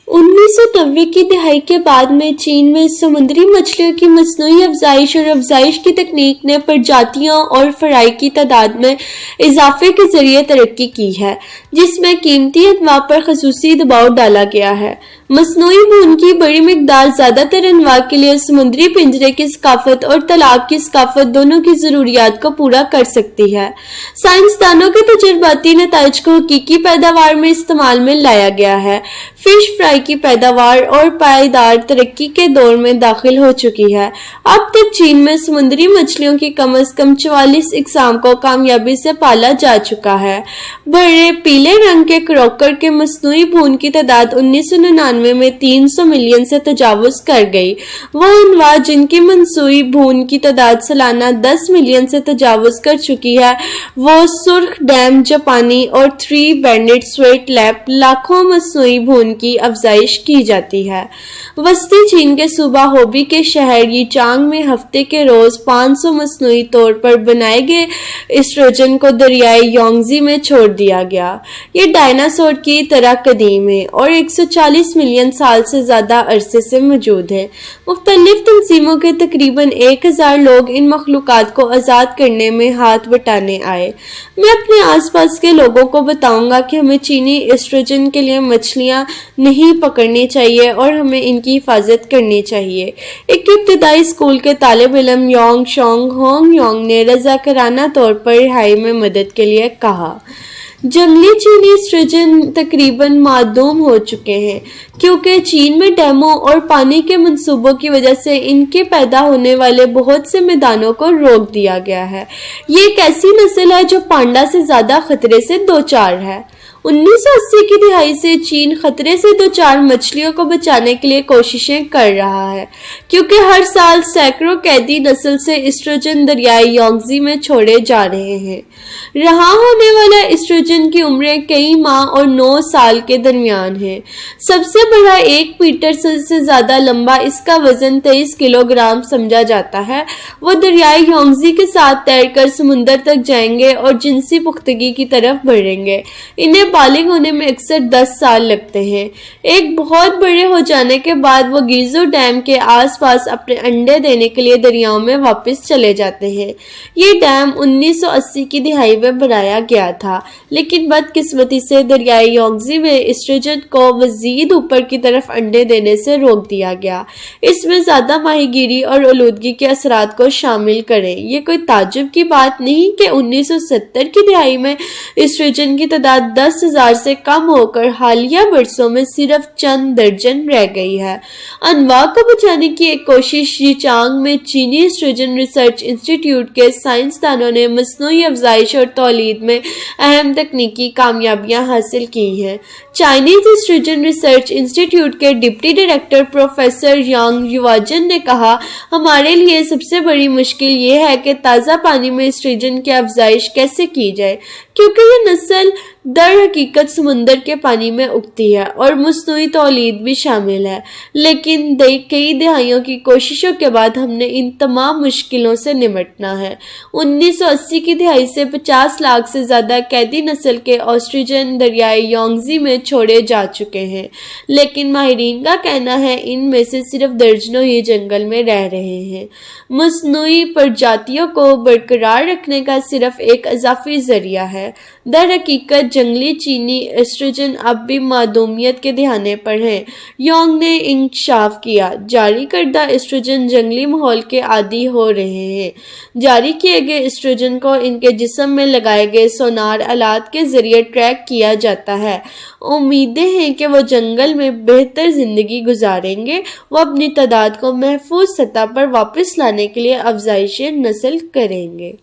1990 की दहाई के बाद में चीन में समुद्री मछलियों की मसनूई अफजाइश और अफजाइश की तकनीक ने प्रजातियों और फ्राई की तादाद में इजाफे के जरिए तरक्की की है, जिसमें कीमती अनवा पर खसूसी दबाव डाला गया है। मसनूई भून की बड़ी मिकदार ज्यादातर अनवा के लिए समुद्री पिंजरे की सकाफत और तालाब की सकाफत दोनों की जरूरियात को पूरा कर सकती है। साइंसदानों के तजुर्बाती नताइज को हकीकी पैदावार में इस्तेमाल में लाया गया है। फिश फ्राई की पैदावार और पायदार तरक्की के दौर में दाखिल हो चुकी है। अब तक चीन में समुद्री मछलियों की कम से कम 44 इकसाम को कामयाबी से पाला जा चुका है। बड़े पीले रंग के क्रॉकर के मसनूई भून की तादाद 1999 में 300 मिलियन से तजावुज कर गई। वो अनवा जिनकी मनसूई भून की तादाद सालाना 10 मिलियन से तजावुज कर चुकी है, वो सुर्ख डैम जापानी और 3 बैंडेड स्वेट लैप लाखों मसनूई भून की अफजाइश की जाती है। वस्ती चीन के सूबा होबी के शहर यीचांग में हफ्ते के रोज 500 मसनूई तौर पर बनाए गए एस्ट्रोजन को दरियाए योंगजी में छोड़ दिया गया। ये डायनासोर की तरह कदीम है और 140 मिलियन साल से ज्यादा अरसे से मौजूद है। मुख्तलिफ तंजीमों के तकरीबन 1000 लोग इन मखलूकात को आजाद करने में हाथ बटाने आए। मैं अपने आसपास के लोगों को बताऊंगा कि हमें चीनी एस्ट्रोजन के लिए मछलियां नहीं पकड़नी चाहिए और हमें इनकी हिफाजत करनी चाहिए। एक इब्तदाई स्कूल के तालिब इल्म योंग शोंग होंग योंग ने रज़ाकराना तौर पर रिहाई में मदद के लिए कहा। जंगली चीनी एस्ट्रोजन तकरीबन मादूम हो चुके हैं क्योंकि चीन में डैमों और पानी के मंसूबों की वजह से इनके पैदा होने वाले बहुत से मैदानों को रोक दिया गया है। ये एक ऐसी नस्ल है जो पांडा से ज्यादा खतरे से दो चार है। 1980 की दिहाई से चीन खतरे से दो चार मछलियों को बचाने के लिए कोशिशें कर रहा है, क्योंकि हर साल सैकड़ों कैदी नस्ल से एस्ट्रोजन दरियाई योंगजी में छोड़े जा रहे हैं। रहा होने वाला एस्ट्रोजन की उम्रें कई माह और 9 साल के दरमियान है। सबसे बड़ा 1 मीटर से ज्यादा लंबा इसका वजन 23 किलोग्राम समझा जाता है। वो दरियाई योंगजी के साथ तैरकर समुंदर तक जाएंगे और जिनसी पुख्तगी की तरफ बढ़ेंगे। इन्हें बालिग होने में अक्सर 10 साल लगते हैं। एक बहुत बड़े हो जाने के बाद वो गिजो डैम के आसपास अपने अंडे देने के लिए दरियाओं में वापस चले जाते हैं। ये डैम 1980 की दिहाई में बनाया गया था, लेकिन बदकिस्मती से दरियाई योंगजी में एस्ट्रोजन को मजीद ऊपर की तरफ अंडे देने से रोक दिया गया। इसमें ज्यादा माहीगीरी और आलूदगी के असरात को शामिल करें। ये कोई ताज्जुब की बात नहीं कि 1970 की दिहाई में एस्ट्रोजन की तादाद 10,000 से कम होकर हालिया बरसों में सिर्फ चंद दर्जन रह गई है। अनवा को बचाने की एक कोशिश यीचांग में चीनी एस्ट्रोजन रिसर्च इंस्टीट्यूट के साइंसदानों ने मसनूई अफजाइश और तौलीद में अहम तकनीकी कामयाबियां हासिल की हैं। चाइनीज एस्ट्रोजन रिसर्च इंस्टीट्यूट के डिप्टी डायरेक्टर प्रोफेसर यांग युवाजन ने कहा, हमारे लिए सबसे बड़ी मुश्किल ये है कि ताज़ा पानी में एस्ट्रोजन की अफजाइश कैसे की जाए, क्योंकि ये नस्ल दर हकीकत समुंदर के पानी में उगती है और मसनूई तौलीद भी शामिल है। लेकिन कई दहाइयों की कोशिशों के बाद हमने इन तमाम मुश्किलों से निपटना है। 1980 की दिहाई से 50 लाख से ज्यादा कैदी नस्ल के एस्ट्रोजन दरियाई योंगजी में छोड़े जा चुके हैं, लेकिन माहिरीन का कहना है इनमें से सिर्फ दर्जनों ही जंगल में रह रहे हैं। मसनूई प्रजातियों को बरकरार रखने का सिर्फ एक इजाफी जरिया है। दर हकीकत जंगली चीनी एस्ट्रोजन अब भी मादूमियत के दहाने पर हैं। योंग ने इंकशाफ किया, जारी करदा एस्ट्रोजन जंगली माहौल के आदी हो रहे हैं। जारी किए गए एस्ट्रोजन को इनके जिस्म में लगाए गए सोनार आलात के जरिए ट्रैक किया जाता है। उम्मीदें हैं कि वो जंगल में बेहतर जिंदगी गुजारेंगे। वो अपनी तादाद को महफूज सतह पर वापस लाने के लिए अफजाइश नस्ल करेंगे।